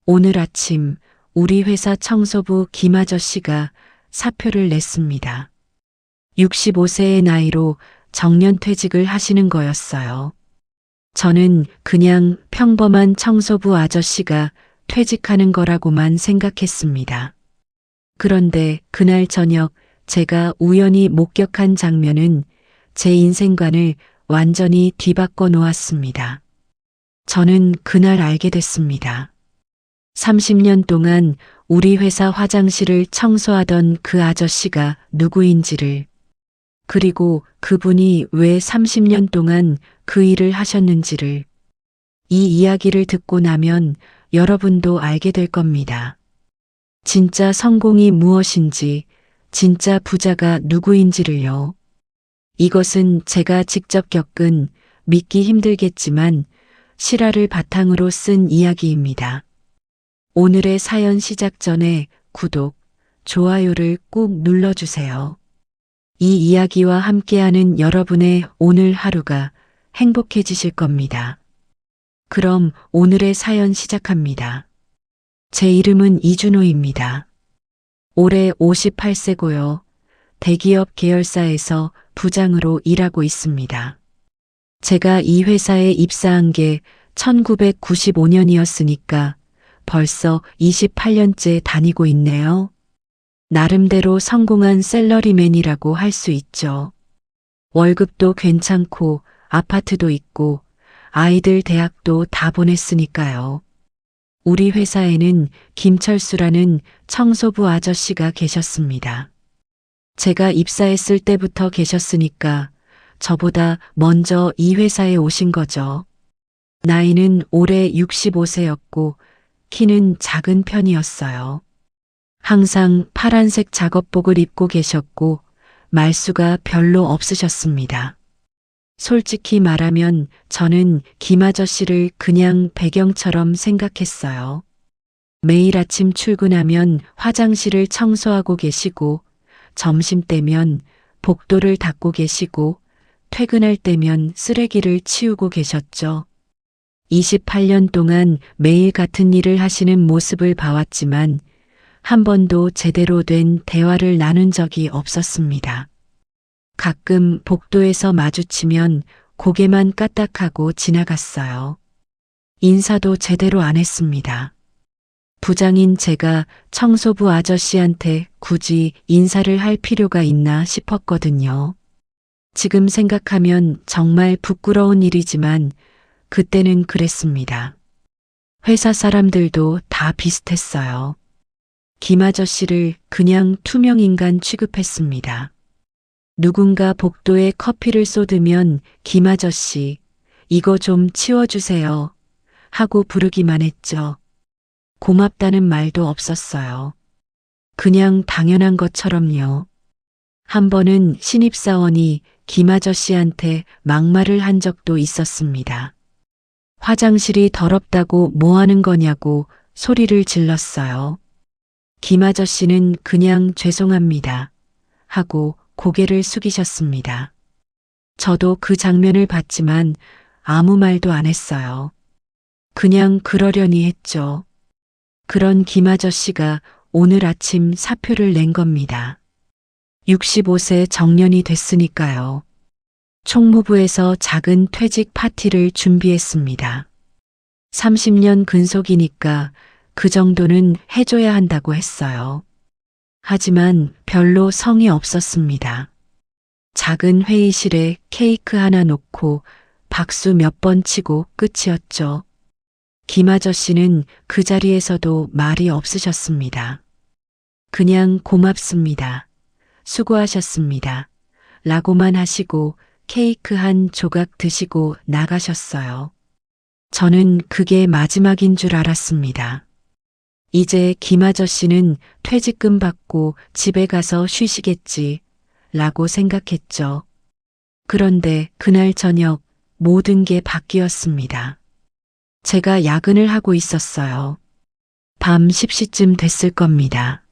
오늘 아침 우리 회사 청소부 김 아저씨가 사표를 냈습니다. 65세의 나이로 정년퇴직을 하시는 거였어요. 저는 그냥 평범한 청소부 아저씨가 퇴직하는 거라고만 생각했습니다. 그런데 그날 저녁 제가 우연히 목격한 장면은 제 인생관을 완전히 뒤바꿔 놓았습니다. 저는 그날 알게 됐습니다. 30년 동안 우리 회사 화장실을 청소하던 그 아저씨가 누구인지를, 그리고 그분이 왜 30년 동안 그 일을 하셨는지를, 이 이야기를 듣고 나면 여러분도 알게 될 겁니다. 진짜 성공이 무엇인지, 진짜 부자가 누구인지를요. 이것은 제가 직접 겪은 믿기 힘들겠지만 실화를 바탕으로 쓴 이야기입니다. 오늘의 사연 시작 전에 구독, 좋아요를 꾹 눌러주세요. 이 이야기와 함께하는 여러분의 오늘 하루가 행복해지실 겁니다. 그럼 오늘의 사연 시작합니다. 제 이름은 이준호입니다. 올해 58세고요. 대기업 계열사에서 부장으로 일하고 있습니다. 제가 이 회사에 입사한 게 1995년이었으니까 벌써 28년째 다니고 있네요. 나름대로 성공한 셀러리맨이라고 할 수 있죠. 월급도 괜찮고 아파트도 있고 아이들 대학도 다 보냈으니까요. 우리 회사에는 김철수라는 청소부 아저씨가 계셨습니다. 제가 입사했을 때부터 계셨으니까 저보다 먼저 이 회사에 오신 거죠. 나이는 올해 65세였고 키는 작은 편이었어요. 항상 파란색 작업복을 입고 계셨고 말수가 별로 없으셨습니다. 솔직히 말하면 저는 김 아저씨를 그냥 배경처럼 생각했어요. 매일 아침 출근하면 화장실을 청소하고 계시고 점심때면 복도를 닦고 계시고 퇴근할 때면 쓰레기를 치우고 계셨죠. 28년 동안 매일 같은 일을 하시는 모습을 봐왔지만 한 번도 제대로 된 대화를 나눈 적이 없었습니다. 가끔 복도에서 마주치면 고개만 까딱하고 지나갔어요. 인사도 제대로 안 했습니다. 부장인 제가 청소부 아저씨한테 굳이 인사를 할 필요가 있나 싶었거든요. 지금 생각하면 정말 부끄러운 일이지만 그때는 그랬습니다. 회사 사람들도 다 비슷했어요. 김 아저씨를 그냥 투명인간 취급했습니다. 누군가 복도에 커피를 쏟으면 김 아저씨, 이거 좀 치워주세요 하고 부르기만 했죠. 고맙다는 말도 없었어요. 그냥 당연한 것처럼요. 한 번은 신입사원이 김 아저씨한테 막말을 한 적도 있었습니다. 화장실이 더럽다고 뭐 하는 거냐고 소리를 질렀어요. 김 아저씨는 그냥 죄송합니다 하고 고개를 숙이셨습니다. 저도 그 장면을 봤지만 아무 말도 안 했어요. 그냥 그러려니 했죠. 그런 김 아저씨가 오늘 아침 사표를 낸 겁니다. 65세 정년이 됐으니까요. 총무부에서 작은 퇴직 파티를 준비했습니다. 30년 근속이니까 그 정도는 해줘야 한다고 했어요. 하지만 별로 성의 없었습니다. 작은 회의실에 케이크 하나 놓고 박수 몇 번 치고 끝이었죠. 김 아저씨는 그 자리에서도 말이 없으셨습니다. 그냥 고맙습니다. 수고하셨습니다. 라고만 하시고 케이크 한 조각 드시고 나가셨어요. 저는 그게 마지막인 줄 알았습니다. 이제 김 아저씨는 퇴직금 받고 집에 가서 쉬시겠지 라고 생각했죠. 그런데 그날 저녁 모든 게 바뀌었습니다. 제가 야근을 하고 있었어요. 밤 10시쯤 됐을 겁니다.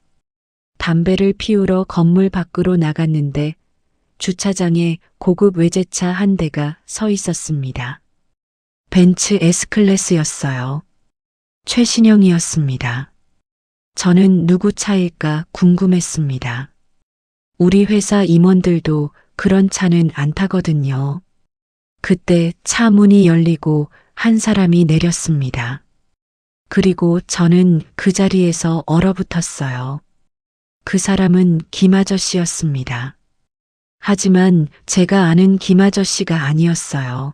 담배를 피우러 건물 밖으로 나갔는데 주차장에 고급 외제차 한 대가 서 있었습니다. 벤츠 S클래스였어요. 최신영이었습니다. 저는 누구 차일까 궁금했습니다. 우리 회사 임원들도 그런 차는 안 타거든요. 그때 차 문이 열리고 한 사람이 내렸습니다. 그리고 저는 그 자리에서 얼어붙었어요. 그 사람은 김 아저씨였습니다. 하지만 제가 아는 김 아저씨가 아니었어요.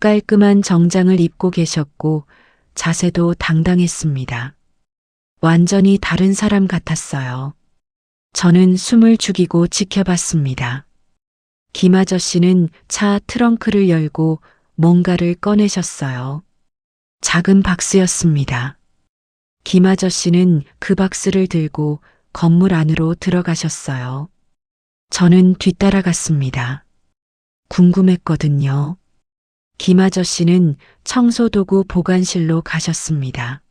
깔끔한 정장을 입고 계셨고 자세도 당당했습니다. 완전히 다른 사람 같았어요. 저는 숨을 죽이고 지켜봤습니다. 김 아저씨는 차 트렁크를 열고 뭔가를 꺼내셨어요. 작은 박스였습니다. 김 아저씨는 그 박스를 들고 건물 안으로 들어가셨어요. 저는 뒤따라갔습니다. 궁금했거든요. 김 아저씨는 청소도구 보관실로 가셨습니다.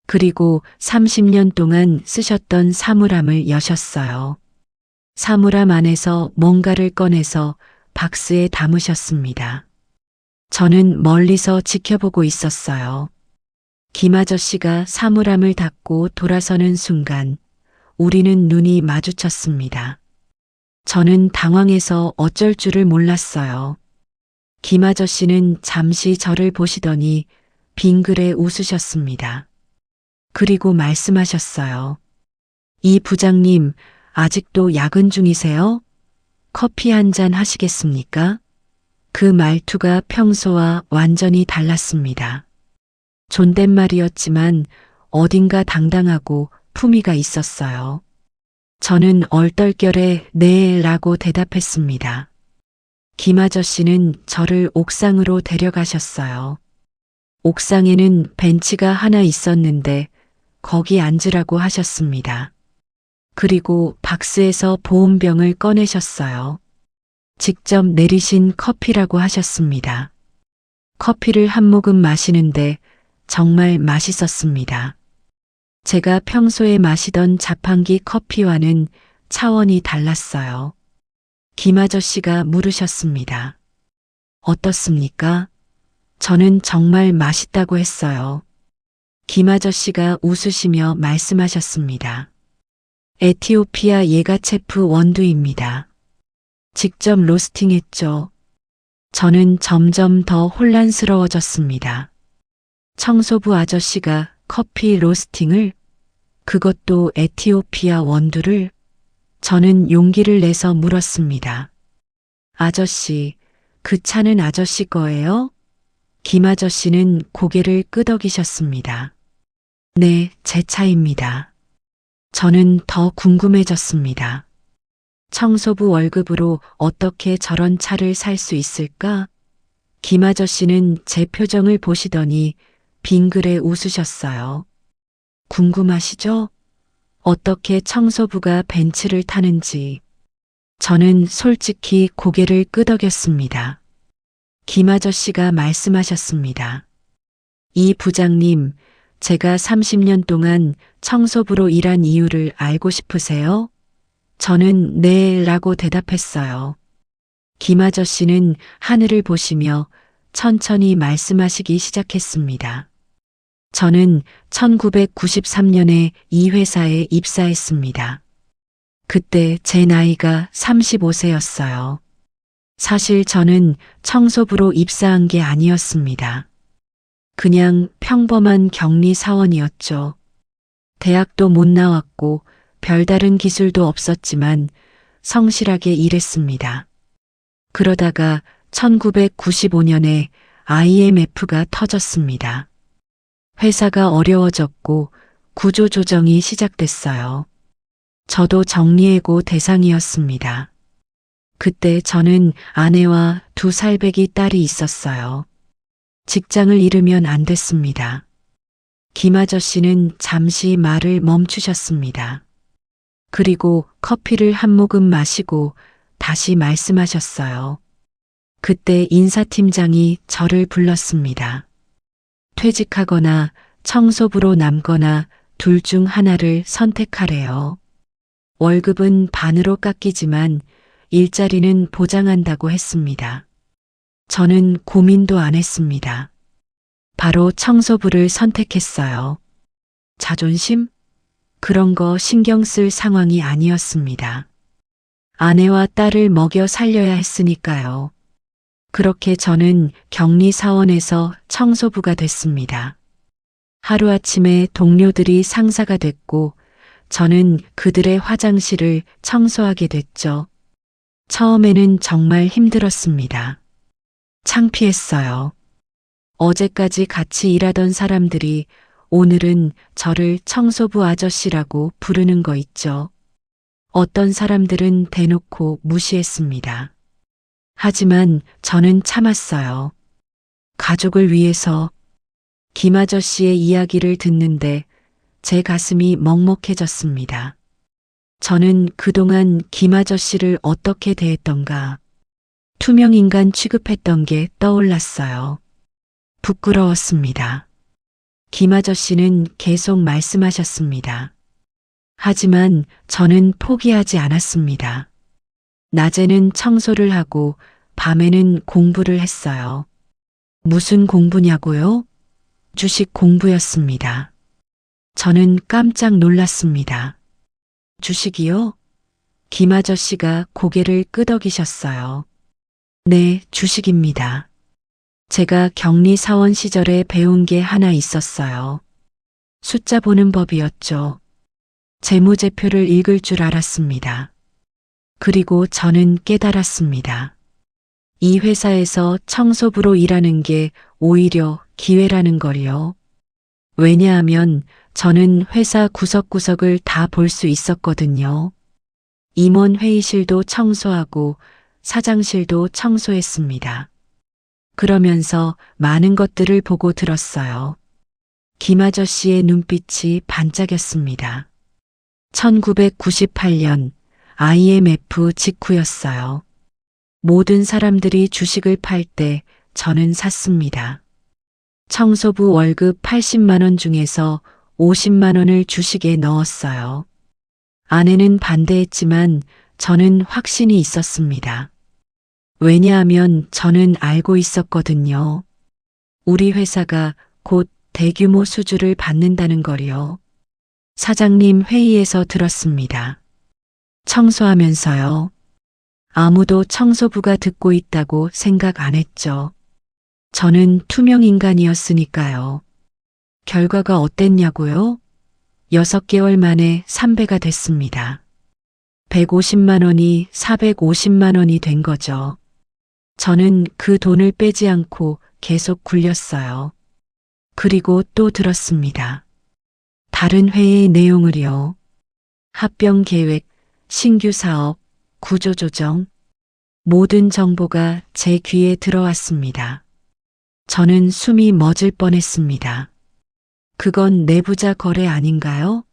그리고 30년 동안 쓰셨던 사물함을 여셨어요. 사물함 안에서 뭔가를 꺼내서 박스에 담으셨습니다. 저는 멀리서 지켜보고 있었어요. 김 아저씨가 사물함을 닫고 돌아서는 순간 우리는 눈이 마주쳤습니다. 저는 당황해서 어쩔 줄을 몰랐어요. 김 아저씨는 잠시 저를 보시더니 빙그레 웃으셨습니다. 그리고 말씀하셨어요. 이 부장님, 아직도 야근 중이세요? 커피 한 잔 하시겠습니까? 그 말투가 평소와 완전히 달랐습니다. 존댓말이었지만 어딘가 당당하고 품위가 있었어요. 저는 얼떨결에 네 라고 대답했습니다. 김 아저씨는 저를 옥상으로 데려가셨어요. 옥상에는 벤치가 하나 있었는데 거기 앉으라고 하셨습니다. 그리고 박스에서 보온병을 꺼내셨어요. 직접 내리신 커피라고 하셨습니다. 커피를 한 모금 마시는데 정말 맛있었습니다. 제가 평소에 마시던 자판기 커피와는 차원이 달랐어요. 김 아저씨가 물으셨습니다. 어떻습니까? 저는 정말 맛있다고 했어요. 김 아저씨가 웃으시며 말씀하셨습니다. 에티오피아 예가체프 원두입니다. 직접 로스팅했죠. 저는 점점 더 혼란스러워졌습니다. 청소부 아저씨가 커피 로스팅을, 그것도 에티오피아 원두를? 저는 용기를 내서 물었습니다. 아저씨, 그 차는 아저씨 거예요? 김 아저씨는 고개를 끄덕이셨습니다. 네, 제 차입니다. 저는 더 궁금해졌습니다. 청소부 월급으로 어떻게 저런 차를 살 수 있을까? 김 아저씨는 제 표정을 보시더니 빙그레 웃으셨어요. 궁금하시죠? 어떻게 청소부가 벤츠를 타는지. 저는 솔직히 고개를 끄덕였습니다. 김 아저씨가 말씀하셨습니다. 이 부장님, 제가 30년 동안 청소부로 일한 이유를 알고 싶으세요? 저는 네 라고 대답했어요. 김 아저씨는 하늘을 보시며 천천히 말씀하시기 시작했습니다. 저는 1993년에 이 회사에 입사했습니다. 그때 제 나이가 35세였어요. 사실 저는 청소부로 입사한 게 아니었습니다. 그냥 평범한 격리 사원이었죠. 대학도 못 나왔고 별다른 기술도 없었지만 성실하게 일했습니다. 그러다가 1995년에 IMF가 터졌습니다. 회사가 어려워졌고 구조조정이 시작됐어요. 저도 정리해고 대상이었습니다. 그때 저는 아내와 2살배기 딸이 있었어요. 직장을 잃으면 안 됐습니다. 김 아저씨는 잠시 말을 멈추셨습니다. 그리고 커피를 한 모금 마시고 다시 말씀하셨어요. 그때 인사팀장이 저를 불렀습니다. 퇴직하거나 청소부로 남거나 둘 중 하나를 선택하래요. 월급은 반으로 깎이지만 일자리는 보장한다고 했습니다. 저는 고민도 안 했습니다. 바로 청소부를 선택했어요. 자존심? 그런 거 신경 쓸 상황이 아니었습니다. 아내와 딸을 먹여 살려야 했으니까요. 그렇게 저는 격리사원에서 청소부가 됐습니다. 하루아침에 동료들이 상사가 됐고 저는 그들의 화장실을 청소하게 됐죠. 처음에는 정말 힘들었습니다. 창피했어요. 어제까지 같이 일하던 사람들이 오늘은 저를 청소부 아저씨라고 부르는 거 있죠. 어떤 사람들은 대놓고 무시했습니다. 하지만 저는 참았어요. 가족을 위해서. 김 아저씨의 이야기를 듣는데 제 가슴이 먹먹해졌습니다. 저는 그동안 김 아저씨를 어떻게 대했던가, 투명인간 취급했던 게 떠올랐어요. 부끄러웠습니다. 김 아저씨는 계속 말씀하셨습니다. 하지만 저는 포기하지 않았습니다. 낮에는 청소를 하고 밤에는 공부를 했어요. 무슨 공부냐고요? 주식 공부였습니다. 저는 깜짝 놀랐습니다. 주식이요? 김 아저씨가 고개를 끄덕이셨어요. 네, 주식입니다. 제가 격리사원 시절에 배운 게 하나 있었어요. 숫자 보는 법이었죠. 재무제표를 읽을 줄 알았습니다. 그리고 저는 깨달았습니다. 이 회사에서 청소부로 일하는 게 오히려 기회라는 걸요. 왜냐하면 저는 회사 구석구석을 다 볼 수 있었거든요. 임원 회의실도 청소하고 사장실도 청소했습니다. 그러면서 많은 것들을 보고 들었어요. 김 아저씨의 눈빛이 반짝였습니다. 1998년 IMF 직후였어요. 모든 사람들이 주식을 팔 때 저는 샀습니다. 청소부 월급 80만 원 중에서 50만 원을 주식에 넣었어요. 아내는 반대했지만 저는 확신이 있었습니다. 왜냐하면 저는 알고 있었거든요. 우리 회사가 곧 대규모 수주를 받는다는 걸요. 사장님 회의에서 들었습니다. 청소하면서요. 아무도 청소부가 듣고 있다고 생각 안 했죠. 저는 투명 인간이었으니까요. 결과가 어땠냐고요? 6개월 만에 3배가 됐습니다. 150만 원이 450만 원이 된 거죠. 저는 그 돈을 빼지 않고 계속 굴렸어요. 그리고 또 들었습니다. 다른 회의 내용을요. 합병 계획, 신규 사업, 구조조정, 모든 정보가 제 귀에 들어왔습니다. 저는 숨이 멎을 뻔했습니다. 그건 내부자 거래 아닌가요?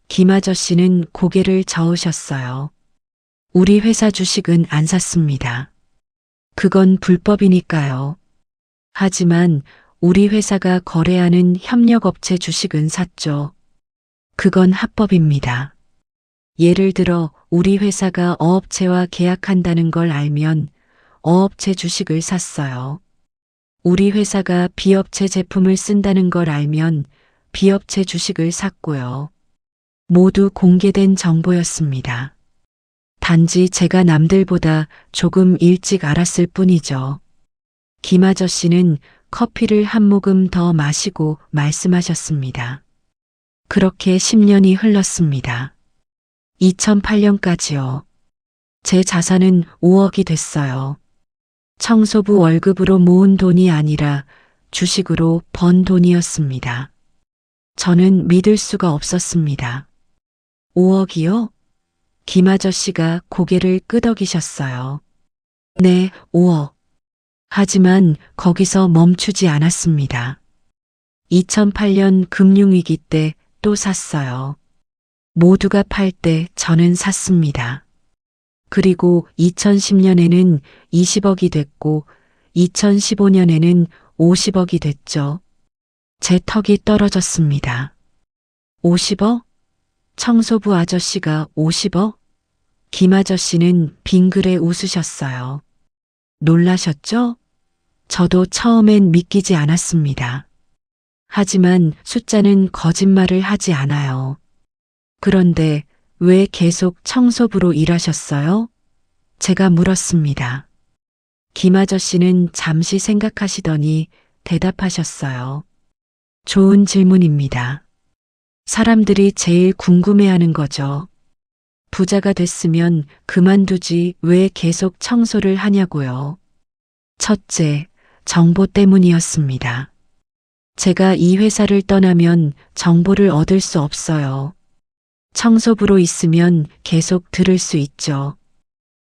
김 아저씨는 고개를 저으셨어요. 우리 회사 주식은 안 샀습니다. 그건 불법이니까요. 하지만 우리 회사가 거래하는 협력업체 주식은 샀죠. 그건 합법입니다. 예를 들어 우리 회사가 어업체와 계약한다는 걸 알면 어업체 주식을 샀어요. 우리 회사가 비업체 제품을 쓴다는 걸 알면 비업체 주식을 샀고요. 모두 공개된 정보였습니다. 단지 제가 남들보다 조금 일찍 알았을 뿐이죠. 김 아저씨는 커피를 한 모금 더 마시고 말씀하셨습니다. 그렇게 10년이 흘렀습니다. 2008년까지요. 제 자산은 5억이 됐어요. 청소부 월급으로 모은 돈이 아니라 주식으로 번 돈이었습니다. 저는 믿을 수가 없었습니다. 5억이요? 김 아저씨가 고개를 끄덕이셨어요. 네, 5억. 하지만 거기서 멈추지 않았습니다. 2008년 금융위기 때 또 샀어요. 모두가 팔 때 저는 샀습니다. 그리고 2010년에는 20억이 됐고 2015년에는 50억이 됐죠. 제 턱이 떨어졌습니다. 50억? 청소부 아저씨가 50억? 김 아저씨는 빙그레 웃으셨어요. 놀라셨죠? 저도 처음엔 믿기지 않았습니다. 하지만 숫자는 거짓말을 하지 않아요. 그런데 왜 계속 청소부로 일하셨어요? 제가 물었습니다. 김 아저씨는 잠시 생각하시더니 대답하셨어요. 좋은 질문입니다. 사람들이 제일 궁금해하는 거죠. 부자가 됐으면 그만두지 왜 계속 청소를 하냐고요. 첫째, 정보 때문이었습니다. 제가 이 회사를 떠나면 정보를 얻을 수 없어요. 청소부로 있으면 계속 들을 수 있죠.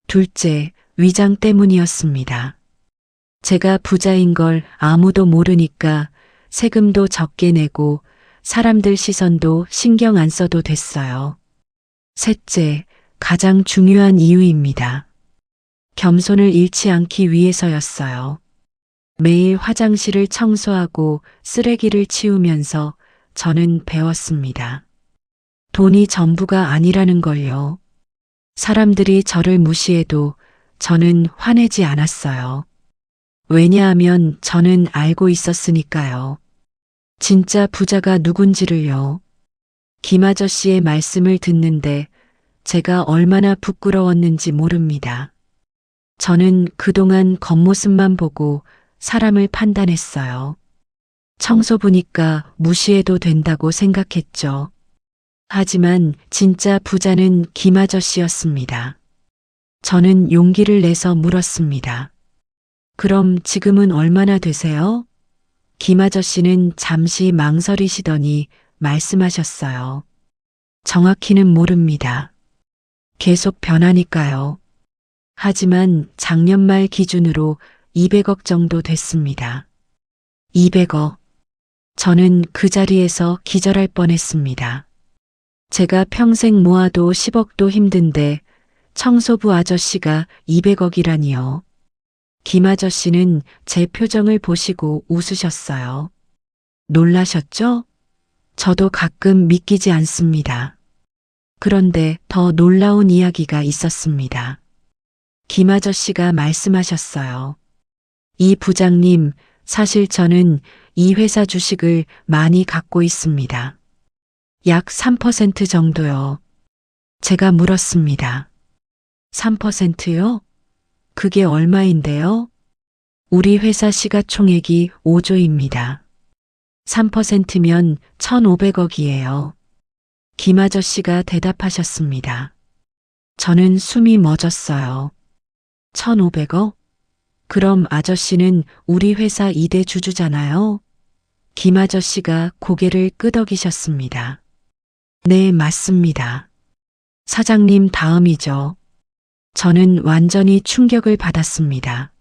둘째, 위장 때문이었습니다. 제가 부자인 걸 아무도 모르니까 세금도 적게 내고 사람들 시선도 신경 안 써도 됐어요. 셋째, 가장 중요한 이유입니다. 겸손을 잃지 않기 위해서였어요. 매일 화장실을 청소하고 쓰레기를 치우면서 저는 배웠습니다. 돈이 전부가 아니라는 걸요. 사람들이 저를 무시해도 저는 화내지 않았어요. 왜냐하면 저는 알고 있었으니까요. 진짜 부자가 누군지를요. 김 아저씨의 말씀을 듣는데 제가 얼마나 부끄러웠는지 모릅니다. 저는 그동안 겉모습만 보고 사람을 판단했어요. 청소부니까 무시해도 된다고 생각했죠. 하지만 진짜 부자는 김 아저씨였습니다. 저는 용기를 내서 물었습니다. 그럼 지금은 얼마나 되세요? 김 아저씨는 잠시 망설이시더니 말씀하셨어요. 정확히는 모릅니다. 계속 변하니까요. 하지만 작년 말 기준으로 200억 정도 됐습니다. 200억. 저는 그 자리에서 기절할 뻔했습니다. 제가 평생 모아도 10억도 힘든데 청소부 아저씨가 200억이라니요. 김 아저씨는 제 표정을 보시고 웃으셨어요. 놀라셨죠? 저도 가끔 믿기지 않습니다. 그런데 더 놀라운 이야기가 있었습니다. 김 아저씨가 말씀하셨어요. 이 부장님, 사실 저는 이 회사 주식을 많이 갖고 있습니다. 약 3% 정도요. 제가 물었습니다. 3%요? 그게 얼마인데요? 우리 회사 시가총액이 5조입니다. 3%면 1,500억이에요. 김 아저씨가 대답하셨습니다. 저는 숨이 멎었어요. 1,500억? 그럼 아저씨는 우리 회사 2대 주주잖아요? 김 아저씨가 고개를 끄덕이셨습니다. 네, 맞습니다. 사장님 다음이죠. 저는 완전히 충격을 받았습니다.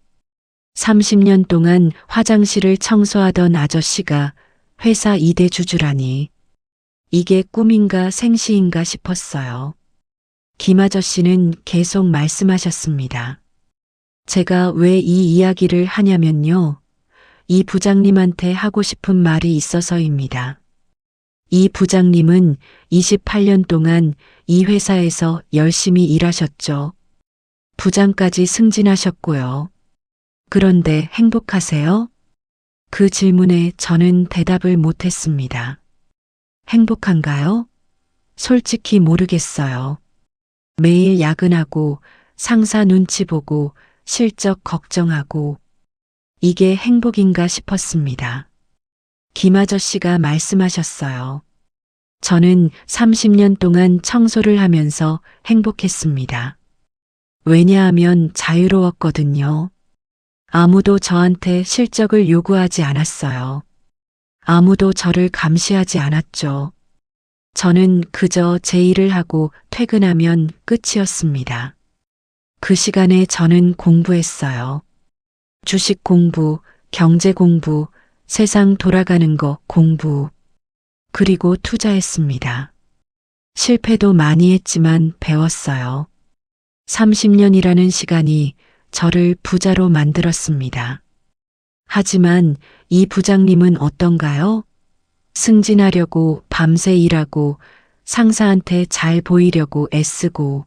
30년 동안 화장실을 청소하던 아저씨가 회사 2대 주주라니. 이게 꿈인가 생시인가 싶었어요. 김 아저씨는 계속 말씀하셨습니다. 제가 왜 이 이야기를 하냐면요. 이 부장님한테 하고 싶은 말이 있어서입니다. 이 부장님은 28년 동안 이 회사에서 열심히 일하셨죠. 부장까지 승진하셨고요. 그런데 행복하세요? 그 질문에 저는 대답을 못했습니다. 행복한가요? 솔직히 모르겠어요. 매일 야근하고 상사 눈치 보고 실적 걱정하고 이게 행복인가 싶었습니다. 김 아저씨가 말씀하셨어요. 저는 30년 동안 청소를 하면서 행복했습니다. 왜냐하면 자유로웠거든요. 아무도 저한테 실적을 요구하지 않았어요. 아무도 저를 감시하지 않았죠. 저는 그저 제 일을 하고 퇴근하면 끝이었습니다. 그 시간에 저는 공부했어요. 주식 공부, 경제 공부, 세상 돌아가는 거 공부. 그리고 투자했습니다. 실패도 많이 했지만 배웠어요. 30년이라는 시간이 저를 부자로 만들었습니다. 하지만 이 부장님은 어떤가요? 승진하려고 밤새 일하고 상사한테 잘 보이려고 애쓰고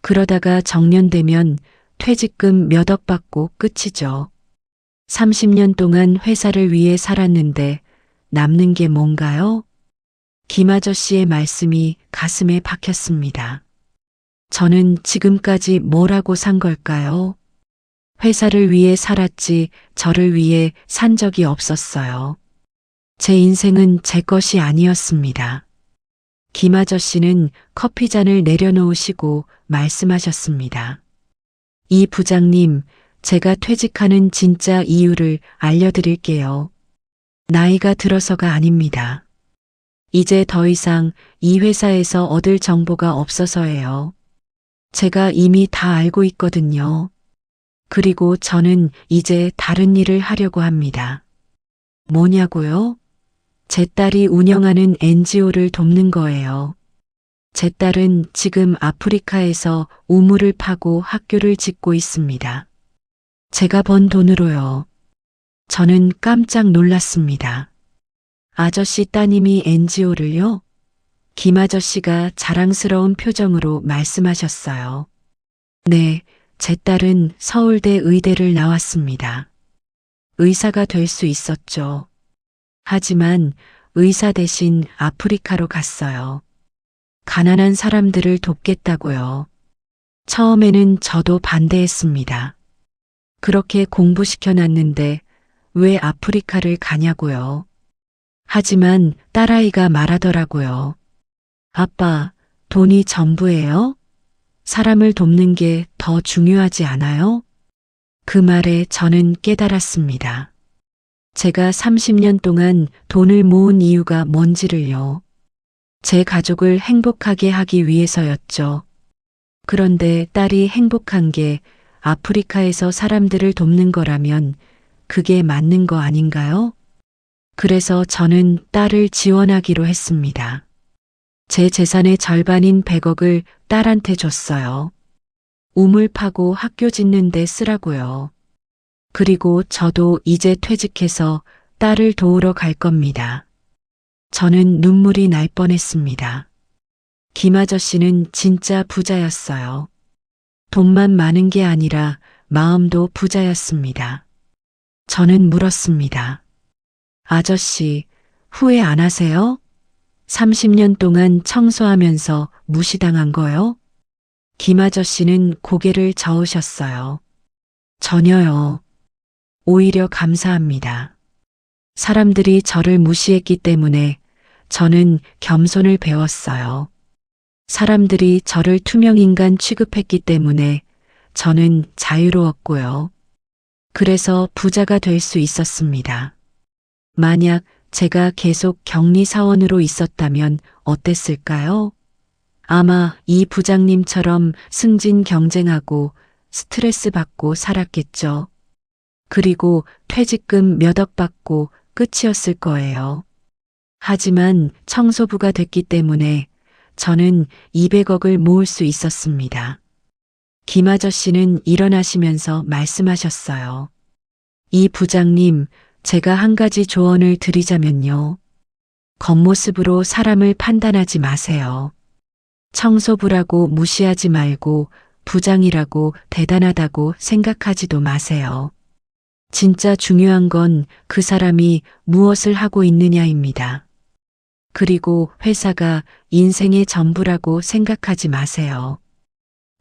그러다가 정년되면 퇴직금 몇 억 받고 끝이죠. 30년 동안 회사를 위해 살았는데 남는 게 뭔가요? 김 아저씨의 말씀이 가슴에 박혔습니다. 저는 지금까지 뭐라고 산 걸까요? 회사를 위해 살았지 저를 위해 산 적이 없었어요. 제 인생은 제 것이 아니었습니다. 김 아저씨는 커피잔을 내려놓으시고 말씀하셨습니다. 이 부장님, 제가 퇴직하는 진짜 이유를 알려드릴게요. 나이가 들어서가 아닙니다. 이제 더 이상 이 회사에서 얻을 정보가 없어서예요. 제가 이미 다 알고 있거든요. 그리고 저는 이제 다른 일을 하려고 합니다. 뭐냐고요? 제 딸이 운영하는 NGO를 돕는 거예요. 제 딸은 지금 아프리카에서 우물을 파고 학교를 짓고 있습니다. 제가 번 돈으로요. 저는 깜짝 놀랐습니다. 아저씨 따님이 NGO를요? 김 아저씨가 자랑스러운 표정으로 말씀하셨어요. 네, 제 딸은 서울대 의대를 나왔습니다. 의사가 될 수 있었죠. 하지만 의사 대신 아프리카로 갔어요. 가난한 사람들을 돕겠다고요. 처음에는 저도 반대했습니다. 그렇게 공부시켜놨는데 왜 아프리카를 가냐고요. 하지만 딸아이가 말하더라고요. 아빠, 돈이 전부예요? 사람을 돕는 게 더 중요하지 않아요? 그 말에 저는 깨달았습니다. 제가 30년 동안 돈을 모은 이유가 뭔지를요. 제 가족을 행복하게 하기 위해서였죠. 그런데 딸이 행복한 게 아프리카에서 사람들을 돕는 거라면 그게 맞는 거 아닌가요? 그래서 저는 딸을 지원하기로 했습니다. 제 재산의 절반인 100억을 딸한테 줬어요. 우물 파고 학교 짓는 데 쓰라고요. 그리고 저도 이제 퇴직해서 딸을 도우러 갈 겁니다. 저는 눈물이 날 뻔했습니다. 김 아저씨는 진짜 부자였어요. 돈만 많은 게 아니라 마음도 부자였습니다. 저는 물었습니다. 아저씨, 후회 안 하세요? 30년 동안 청소하면서 무시당한 거요? 김 아저씨는 고개를 저으셨어요. 전혀요. 오히려 감사합니다. 사람들이 저를 무시했기 때문에 저는 겸손을 배웠어요. 사람들이 저를 투명인간 취급했기 때문에 저는 자유로웠고요. 그래서 부자가 될 수 있었습니다. 만약 제가 계속 격리사원으로 있었다면 어땠을까요? 아마 이 부장님처럼 승진 경쟁하고 스트레스 받고 살았겠죠. 그리고 퇴직금 몇 억 받고 끝이었을 거예요. 하지만 청소부가 됐기 때문에 저는 200억을 모을 수 있었습니다. 김 아저씨는 일어나시면서 말씀하셨어요. 이 부장님, 제가 한 가지 조언을 드리자면요. 겉모습으로 사람을 판단하지 마세요. 청소부라고 무시하지 말고 부장이라고 대단하다고 생각하지도 마세요. 진짜 중요한 건 그 사람이 무엇을 하고 있느냐입니다. 그리고 회사가 인생의 전부라고 생각하지 마세요.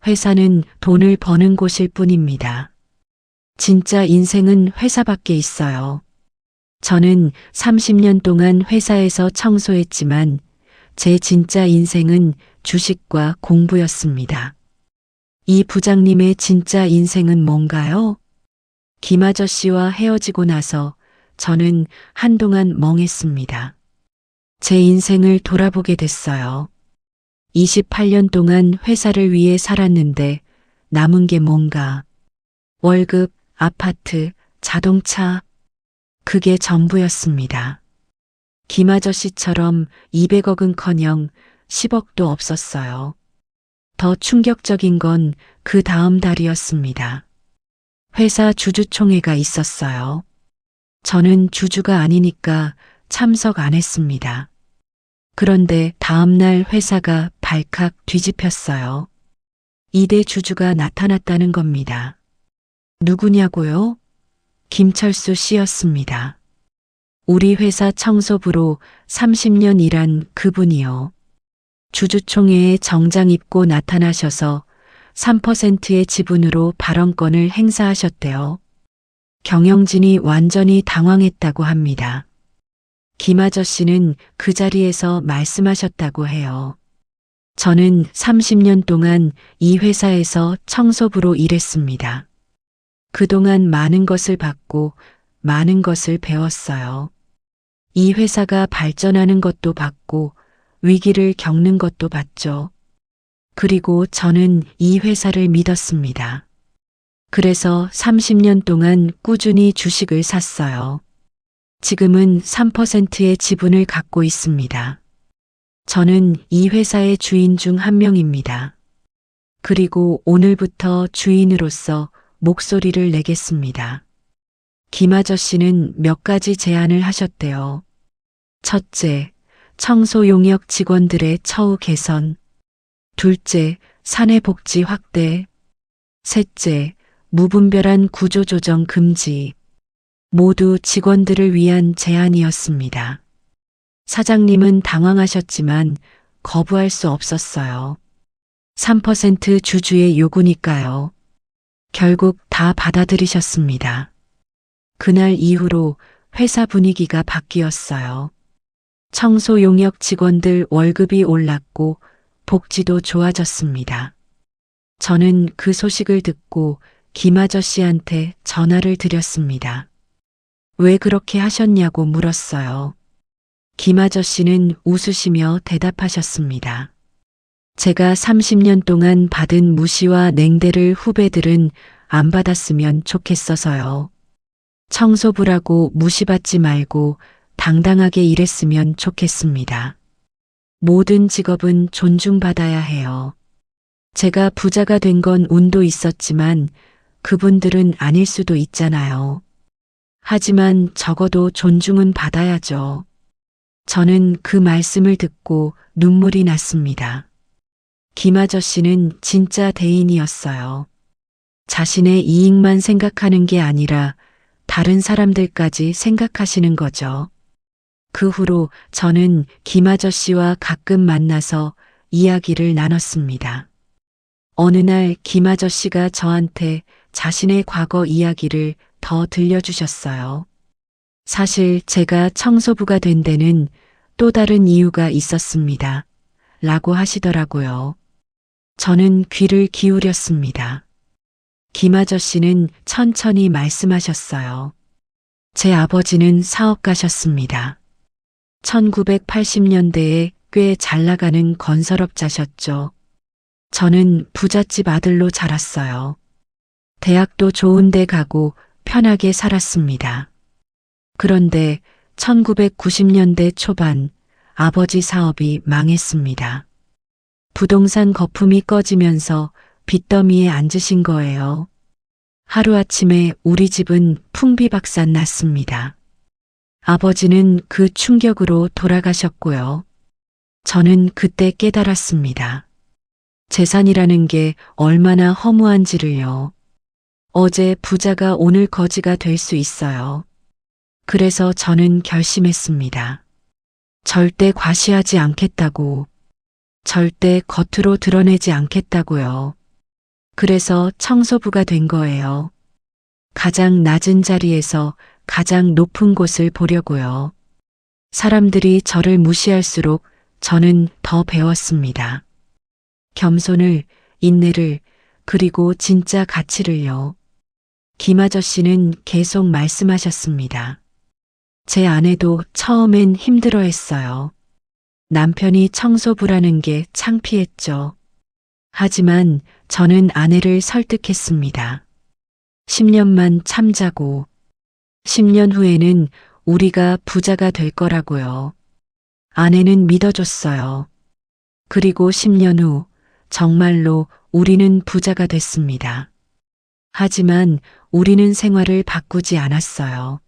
회사는 돈을 버는 곳일 뿐입니다. 진짜 인생은 회사밖에 있어요. 저는 30년 동안 회사에서 청소했지만 제 진짜 인생은 주식과 공부였습니다. 이 부장님의 진짜 인생은 뭔가요? 김 아저씨와 헤어지고 나서 저는 한동안 멍했습니다. 제 인생을 돌아보게 됐어요. 28년 동안 회사를 위해 살았는데 남은 게 뭔가? 월급, 아파트, 자동차, 그게 전부였습니다. 김 아저씨처럼 200억은커녕 10억도 없었어요. 더 충격적인 건 그 다음 달이었습니다. 회사 주주총회가 있었어요. 저는 주주가 아니니까 참석 안 했습니다. 그런데 다음날 회사가 발칵 뒤집혔어요. 2대 주주가 나타났다는 겁니다. 누구냐고요? 김철수 씨였습니다. 우리 회사 청소부로 30년 일한 그분이요. 주주총회에 정장 입고 나타나셔서 3%의 지분으로 발언권을 행사하셨대요. 경영진이 완전히 당황했다고 합니다. 김 아저씨는 그 자리에서 말씀하셨다고 해요. 저는 30년 동안 이 회사에서 청소부로 일했습니다. 그동안 많은 것을 봤고 많은 것을 배웠어요. 이 회사가 발전하는 것도 봤고 위기를 겪는 것도 봤죠. 그리고 저는 이 회사를 믿었습니다. 그래서 30년 동안 꾸준히 주식을 샀어요. 지금은 3%의 지분을 갖고 있습니다. 저는 이 회사의 주인 중 한 명입니다. 그리고 오늘부터 주인으로서 목소리를 내겠습니다. 김 아저씨는 몇 가지 제안을 하셨대요. 첫째, 청소 용역 직원들의 처우 개선. 둘째, 사내 복지 확대. 셋째, 무분별한 구조 조정 금지. 모두 직원들을 위한 제안이었습니다. 사장님은 당황하셨지만 거부할 수 없었어요. 3% 주주의 요구니까요. 결국 다 받아들이셨습니다. 그날 이후로 회사 분위기가 바뀌었어요. 청소 용역 직원들 월급이 올랐고 복지도 좋아졌습니다. 저는 그 소식을 듣고 김 아저씨한테 전화를 드렸습니다. 왜 그렇게 하셨냐고 물었어요. 김 아저씨는 웃으시며 대답하셨습니다. 제가 30년 동안 받은 무시와 냉대를 후배들은 안 받았으면 좋겠어서요. 청소부라고 무시받지 말고 당당하게 일했으면 좋겠습니다. 모든 직업은 존중받아야 해요. 제가 부자가 된 건 운도 있었지만 그분들은 아닐 수도 있잖아요. 하지만 적어도 존중은 받아야죠. 저는 그 말씀을 듣고 눈물이 났습니다. 김 아저씨는 진짜 대인이었어요. 자신의 이익만 생각하는 게 아니라 다른 사람들까지 생각하시는 거죠. 그 후로 저는 김 아저씨와 가끔 만나서 이야기를 나눴습니다. 어느 날 김 아저씨가 저한테 자신의 과거 이야기를 더 들려주셨어요. 사실 제가 청소부가 된 데는 또 다른 이유가 있었습니다. 라고 하시더라고요. 저는 귀를 기울였습니다. 김 아저씨는 천천히 말씀하셨어요. 제 아버지는 사업가셨습니다. 1980년대에 꽤 잘 나가는 건설업자셨죠. 저는 부잣집 아들로 자랐어요. 대학도 좋은 데 가고 편하게 살았습니다. 그런데 1990년대 초반 아버지 사업이 망했습니다. 부동산 거품이 꺼지면서 빚더미에 앉으신 거예요. 하루아침에 우리 집은 풍비박산 났습니다. 아버지는 그 충격으로 돌아가셨고요. 저는 그때 깨달았습니다. 재산이라는 게 얼마나 허무한지를요. 어제 부자가 오늘 거지가 될 수 있어요. 그래서 저는 결심했습니다. 절대 과시하지 않겠다고. 절대 겉으로 드러내지 않겠다고요. 그래서 청소부가 된 거예요. 가장 낮은 자리에서 가장 높은 곳을 보려고요. 사람들이 저를 무시할수록 저는 더 배웠습니다. 겸손을, 인내를, 그리고 진짜 가치를요. 김 아저씨는 계속 말씀하셨습니다. 제 아내도 처음엔 힘들어했어요. 남편이 청소부라는 게 창피했죠. 하지만 저는 아내를 설득했습니다. 10년만 참자고. 10년 후에는 우리가 부자가 될 거라고요. 아내는 믿어줬어요. 그리고 10년 후 정말로 우리는 부자가 됐습니다. 하지만 우리는 생활을 바꾸지 않았어요.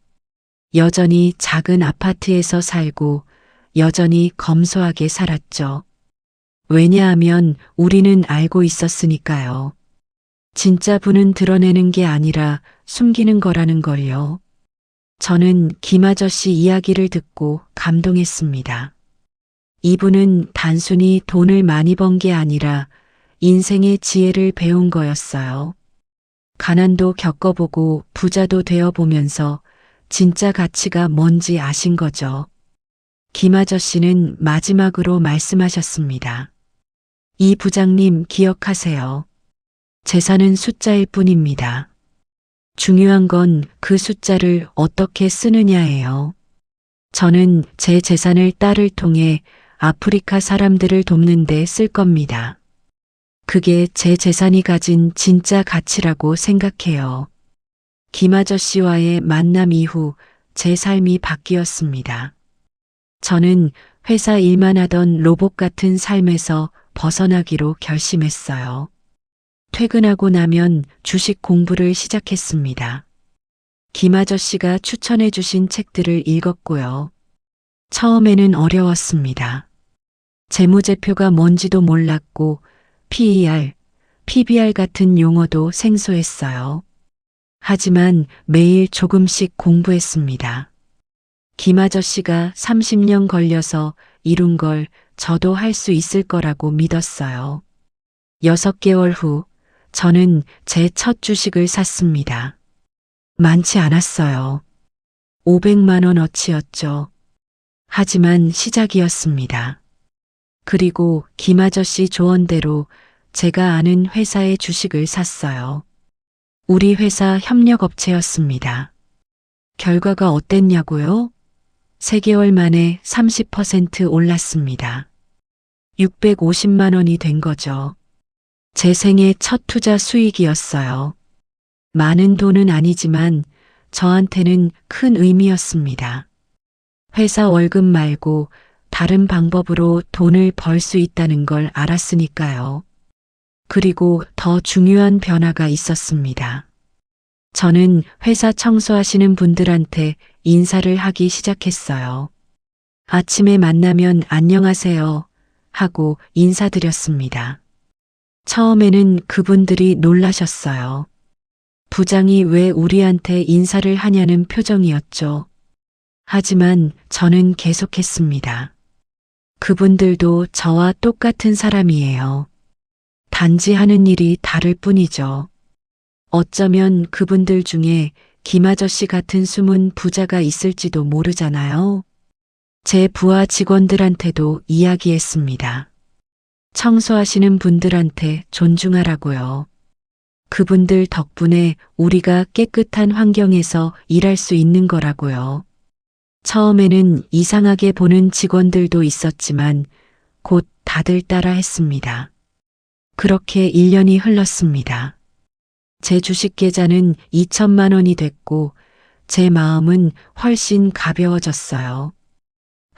여전히 작은 아파트에서 살고 여전히 검소하게 살았죠. 왜냐하면 우리는 알고 있었으니까요. 진짜 부는 드러내는 게 아니라 숨기는 거라는 걸요. 저는 김아저씨 이야기를 듣고 감동했습니다. 이분은 단순히 돈을 많이 번 게 아니라 인생의 지혜를 배운 거였어요. 가난도 겪어보고 부자도 되어보면서 진짜 가치가 뭔지 아신 거죠. 김 아저씨는 마지막으로 말씀하셨습니다. 이 부장님 기억하세요. 재산은 숫자일 뿐입니다. 중요한 건 그 숫자를 어떻게 쓰느냐예요. 저는 제 재산을 딸을 통해 아프리카 사람들을 돕는 데 쓸 겁니다. 그게 제 재산이 가진 진짜 가치라고 생각해요. 김 아저씨와의 만남 이후 제 삶이 바뀌었습니다. 저는 회사 일만 하던 로봇 같은 삶에서 벗어나기로 결심했어요. 퇴근하고 나면 주식 공부를 시작했습니다. 김 아저씨가 추천해 주신 책들을 읽었고요. 처음에는 어려웠습니다. 재무제표가 뭔지도 몰랐고 PER, PBR 같은 용어도 생소했어요. 하지만 매일 조금씩 공부했습니다. 김 아저씨가 30년 걸려서 이룬 걸 저도 할 수 있을 거라고 믿었어요. 6개월 후 저는 제 첫 주식을 샀습니다. 많지 않았어요. 500만 원어치였죠. 하지만 시작이었습니다. 그리고 김 아저씨 조언대로 제가 아는 회사의 주식을 샀어요. 우리 회사 협력업체였습니다. 결과가 어땠냐고요? 3개월 만에 30% 올랐습니다. 650만 원이 된 거죠. 제 생애 첫 투자 수익이었어요. 많은 돈은 아니지만 저한테는 큰 의미였습니다. 회사 월급 말고 다른 방법으로 돈을 벌 수 있다는 걸 알았으니까요. 그리고 더 중요한 변화가 있었습니다. 저는 회사 청소하시는 분들한테 인사를 하기 시작했어요. 아침에 만나면 안녕하세요 하고 인사드렸습니다. 처음에는 그분들이 놀라셨어요. 부장이 왜 우리한테 인사를 하냐는 표정이었죠. 하지만 저는 계속했습니다. 그분들도 저와 똑같은 사람이에요. 단지 하는 일이 다를 뿐이죠. 어쩌면 그분들 중에 김 아저씨 같은 숨은 부자가 있을지도 모르잖아요. 제 부하 직원들한테도 이야기했습니다. 청소하시는 분들한테 존중하라고요. 그분들 덕분에 우리가 깨끗한 환경에서 일할 수 있는 거라고요. 처음에는 이상하게 보는 직원들도 있었지만 곧 다들 따라 했습니다. 그렇게 1년이 흘렀습니다. 제 주식 계좌는 2천만 원이 됐고 제 마음은 훨씬 가벼워졌어요.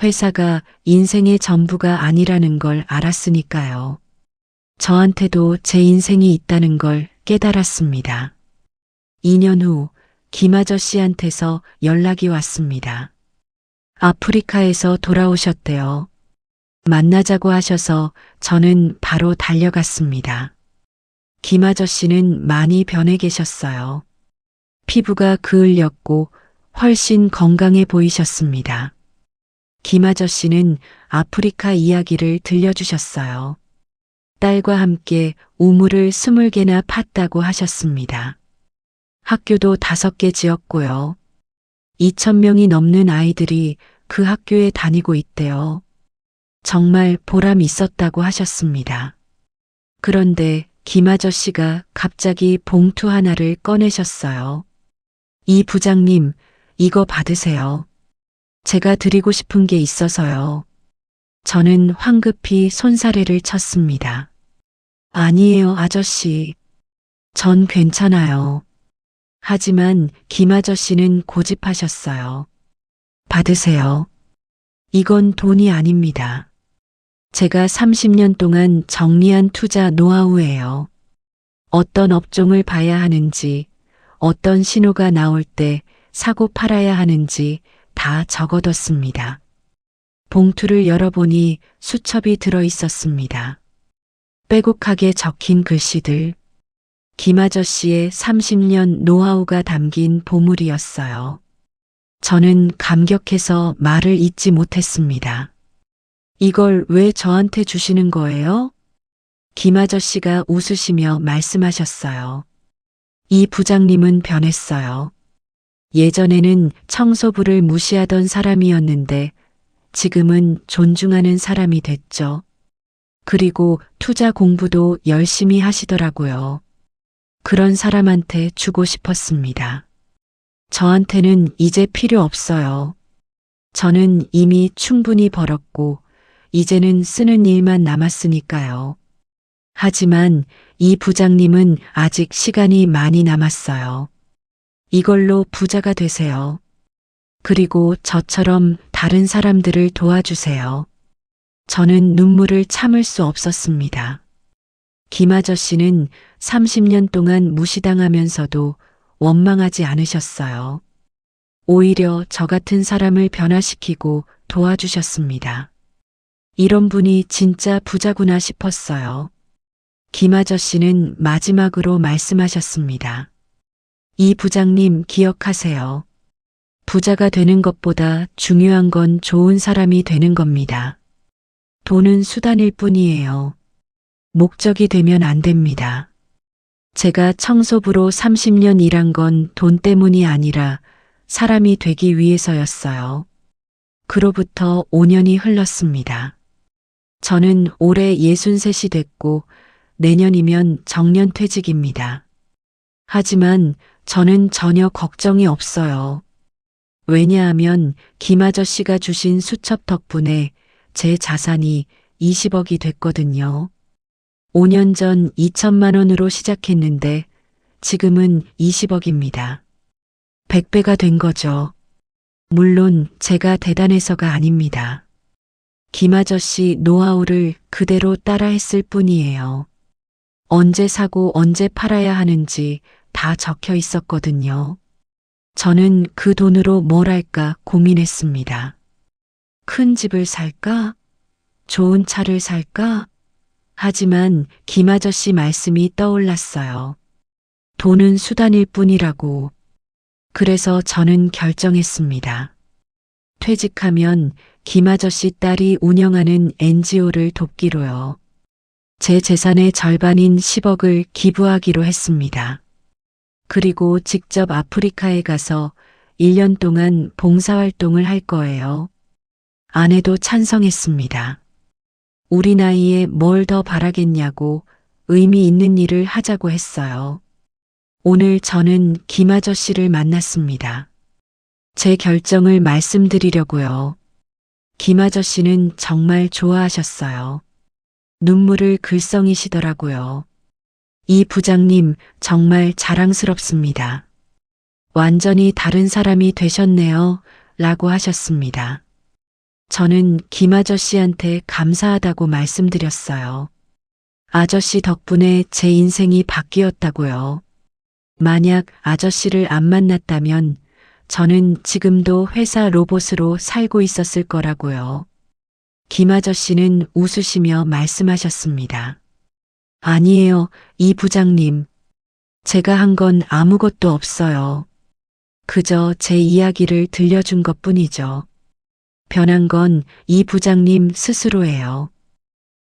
회사가 인생의 전부가 아니라는 걸 알았으니까요. 저한테도 제 인생이 있다는 걸 깨달았습니다. 2년 후 김 아저씨한테서 연락이 왔습니다. 아프리카에서 돌아오셨대요. 만나자고 하셔서 저는 바로 달려갔습니다. 김 아저씨는 많이 변해 계셨어요. 피부가 그을렸고 훨씬 건강해 보이셨습니다. 김 아저씨는 아프리카 이야기를 들려주셨어요. 딸과 함께 우물을 20개나 팠다고 하셨습니다. 학교도 5개 지었고요. 2,000명이 넘는 아이들이 그 학교에 다니고 있대요. 정말 보람 있었다고 하셨습니다. 그런데 김 아저씨가 갑자기 봉투 하나를 꺼내셨어요. 이 부장님, 이거 받으세요. 제가 드리고 싶은 게 있어서요. 저는 황급히 손사래를 쳤습니다. 아니에요, 아저씨. 전 괜찮아요. 하지만 김 아저씨는 고집하셨어요. 받으세요. 이건 돈이 아닙니다. 제가 30년 동안 정리한 투자 노하우예요. 어떤 업종을 봐야 하는지, 어떤 신호가 나올 때 사고 팔아야 하는지 다 적어뒀습니다. 봉투를 열어보니 수첩이 들어 있었습니다. 빼곡하게 적힌 글씨들. 김 아저씨의 30년 노하우가 담긴 보물이었어요. 저는 감격해서 말을 잇지 못했습니다. 이걸 왜 저한테 주시는 거예요? 김 아저씨가 웃으시며 말씀하셨어요. 이 부장님은 변했어요. 예전에는 청소부를 무시하던 사람이었는데 지금은 존중하는 사람이 됐죠. 그리고 투자 공부도 열심히 하시더라고요. 그런 사람한테 주고 싶었습니다. 저한테는 이제 필요 없어요. 저는 이미 충분히 벌었고 이제는 쓰는 일만 남았으니까요. 하지만 이 부장님은 아직 시간이 많이 남았어요. 이걸로 부자가 되세요. 그리고 저처럼 다른 사람들을 도와주세요. 저는 눈물을 참을 수 없었습니다. 김 아저씨는 30년 동안 무시당하면서도 원망하지 않으셨어요. 오히려 저 같은 사람을 변화시키고 도와주셨습니다. 이런 분이 진짜 부자구나 싶었어요. 김 아저씨는 마지막으로 말씀하셨습니다. 이 부장님 기억하세요. 부자가 되는 것보다 중요한 건 좋은 사람이 되는 겁니다. 돈은 수단일 뿐이에요. 목적이 되면 안 됩니다. 제가 청소부로 30년 일한 건 돈 때문이 아니라 사람이 되기 위해서였어요. 그로부터 5년이 흘렀습니다. 저는 올해 63이 됐고 내년이면 정년퇴직입니다. 하지만 저는 전혀 걱정이 없어요. 왜냐하면 김 아저씨가 주신 수첩 덕분에 제 자산이 20억이 됐거든요. 5년 전 2천만 원으로 시작했는데 지금은 20억입니다. 100배가 된 거죠. 물론 제가 대단해서가 아닙니다. 김 아저씨 노하우를 그대로 따라했을 뿐이에요. 언제 사고 언제 팔아야 하는지 다 적혀 있었거든요. 저는 그 돈으로 뭘 할까 고민했습니다. 큰 집을 살까? 좋은 차를 살까? 하지만 김 아저씨 말씀이 떠올랐어요. 돈은 수단일 뿐이라고. 그래서 저는 결정했습니다. 퇴직하면 김 아저씨 딸이 운영하는 NGO를 돕기로요. 제 재산의 절반인 10억을 기부하기로 했습니다. 그리고 직접 아프리카에 가서 1년 동안 봉사활동을 할 거예요. 아내도 찬성했습니다. 우리 나이에 뭘 더 바라겠냐고 의미 있는 일을 하자고 했어요. 오늘 저는 김 아저씨를 만났습니다. 제 결정을 말씀드리려고요. 김 아저씨는 정말 좋아하셨어요. 눈물을 글썽이시더라고요. 이 부장님 정말 자랑스럽습니다. 완전히 다른 사람이 되셨네요. 라고 하셨습니다. 저는 김 아저씨한테 감사하다고 말씀드렸어요. 아저씨 덕분에 제 인생이 바뀌었다고요. 만약 아저씨를 안 만났다면 저는 지금도 회사 로봇으로 살고 있었을 거라고요. 김 아저씨는 웃으시며 말씀하셨습니다. 아니에요, 이 부장님. 제가 한 건 아무것도 없어요. 그저 제 이야기를 들려준 것뿐이죠. 변한 건 이 부장님 스스로예요.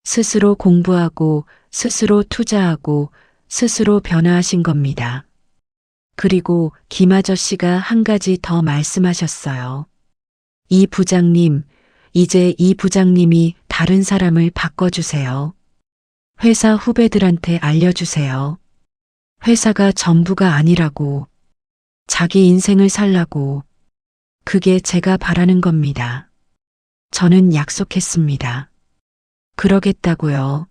스스로 공부하고 스스로 투자하고 스스로 변화하신 겁니다. 그리고 김 아저씨가 한 가지 더 말씀하셨어요. 이 부장님, 이제 이 부장님이 다른 사람을 바꿔주세요. 회사 후배들한테 알려주세요. 회사가 전부가 아니라고. 자기 인생을 살라고. 그게 제가 바라는 겁니다. 저는 약속했습니다. 그러겠다고요.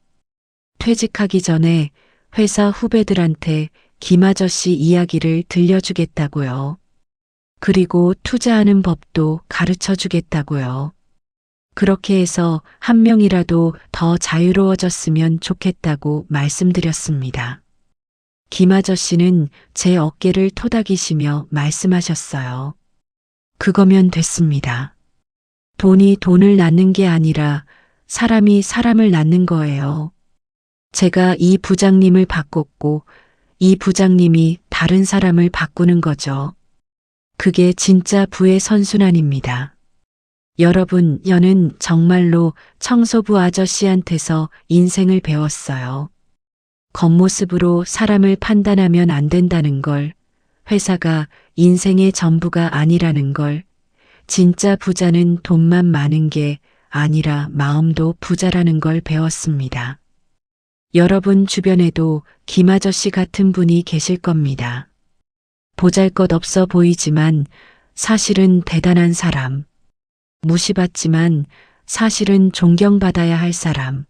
퇴직하기 전에 회사 후배들한테 김 아저씨 이야기를 들려주겠다고요. 그리고 투자하는 법도 가르쳐 주겠다고요. 그렇게 해서 한 명이라도 더 자유로워졌으면 좋겠다고 말씀드렸습니다. 김 아저씨는 제 어깨를 토닥이시며 말씀하셨어요. 그거면 됐습니다. 돈이 돈을 낳는 게 아니라 사람이 사람을 낳는 거예요. 제가 이 부장님을 바꿨고 이 부장님이 다른 사람을 바꾸는 거죠. 그게 진짜 부의 선순환입니다. 여러분, 저는 정말로 청소부 아저씨한테서 인생을 배웠어요. 겉모습으로 사람을 판단하면 안 된다는 걸, 회사가 인생의 전부가 아니라는 걸, 진짜 부자는 돈만 많은 게 아니라 마음도 부자라는 걸 배웠습니다. 여러분 주변에도 김 아저씨 같은 분이 계실 겁니다. 보잘것없어 보이지만 사실은 대단한 사람. 무시받지만 사실은 존경받아야 할 사람.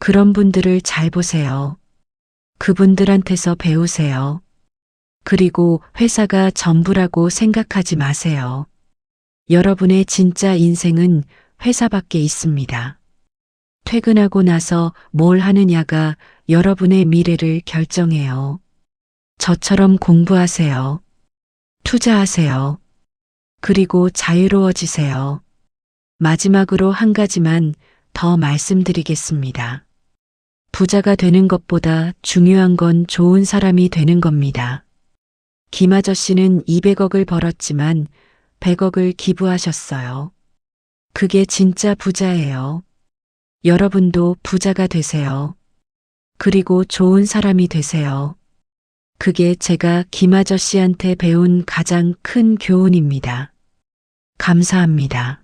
그런 분들을 잘 보세요. 그분들한테서 배우세요. 그리고 회사가 전부라고 생각하지 마세요. 여러분의 진짜 인생은 회사 밖에 있습니다. 퇴근하고 나서 뭘 하느냐가 여러분의 미래를 결정해요. 저처럼 공부하세요. 투자하세요. 그리고 자유로워지세요. 마지막으로 한 가지만 더 말씀드리겠습니다. 부자가 되는 것보다 중요한 건 좋은 사람이 되는 겁니다. 김 아저씨는 200억을 벌었지만 100억을 기부하셨어요. 그게 진짜 부자예요. 여러분도 부자가 되세요. 그리고 좋은 사람이 되세요. 그게 제가 김 아저씨한테 배운 가장 큰 교훈입니다. 감사합니다.